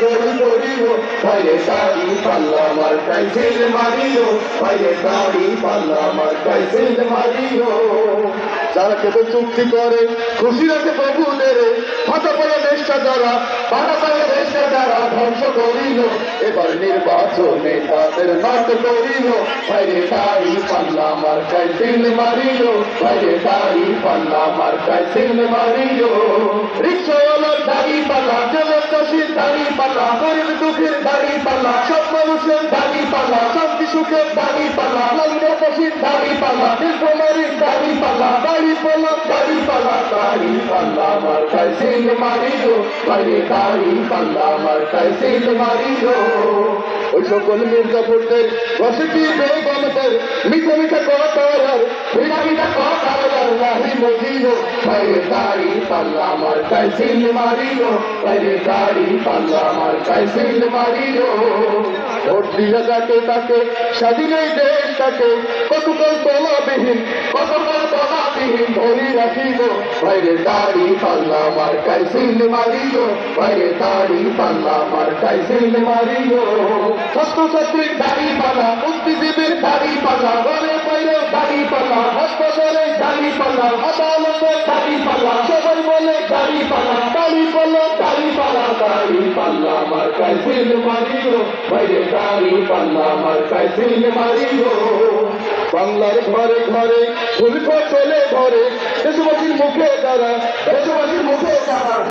দড়ি দড়িও ভাইরে দাড়ি পাল্লা মার্কায় সিল মারিও ভাইরে দাড়ি পাল্লা মার্কায় সিল মারিও যারা কেবল চুক্তি করে খুশি রাখে প্রভুদের হাতে পড়ে দেশটা যারা বাড়াতারে দেশটা যারা ধ্বংস করিল এবার নির্বাচনে তাদের নাট করিল ভাইরে দাড়ি পাল্লা মার্কায় সিল মারিল ভাইরে দাড়ি পাল্লা মার্কায় সিল মারিল রিক্সাওয়ালার দাড়ি পাল্লা জেলের চাষির দাড়ি পাল্লা গরিব দুঃখের দাড়ি পাল্লা সব মানুষের দাড়ি পাল্লা শান্তি সুখের দাড়ি পাল্লা লাঙ্গের চাষির দাড়ি পাল্লা শিল্পমারির দাড়ি পাল্লা দাড়ি পাল্লা দাড়ি পাল্লা দাড়ি পাল্লা মার্কায় সিল মারিল ভাইরে দাড়ি পাল্লা মার্কায় সিল মারিল ওই সকল মির্জাপুরদের বসতি বেগমদের মিঠে মিঠে কথার মিঠা মিঠা কথার নাহি মজিল ভাইরে দাড়ি পাল্লা মার্কায় সিল মারিল ভাইরে দাড়ি পাল্লা মার্কায় সিল মারিল ভোট দিয়া যাকে তাকে স্বাধীন এই দেশটাকে কতকাল তলাবিহীন ধরি রাখিব ভাইরে দাড়ি পাল্লা মার্কায় সিল মারিল ভাইরে দাড়ি পাল্লা মার্কায় সিল মারিল ছাত্রছাত্রীর দাড়ি পাল্লা বুদ্ধিজীবীর দাড়ি পাল্লা ঘরে বাইরে দাড়ি পাল্লা হাসপাতালে দাড়ি পাল্লা আদালতের দাড়ি পাল্লা সবাই বলে দাড়ি পাল্লা দাড়ি পাল্লা দাড়ি পাল্লা দাড়ি পাল্লা মার্কায় সিল মারিল ভাইরে দাড়ি পাল্লা মার্কায় সিল মারিল বাংলার ঘরে ঘরে ফুল চলে ঘরে দেশবাসীর মুখে দ্বারা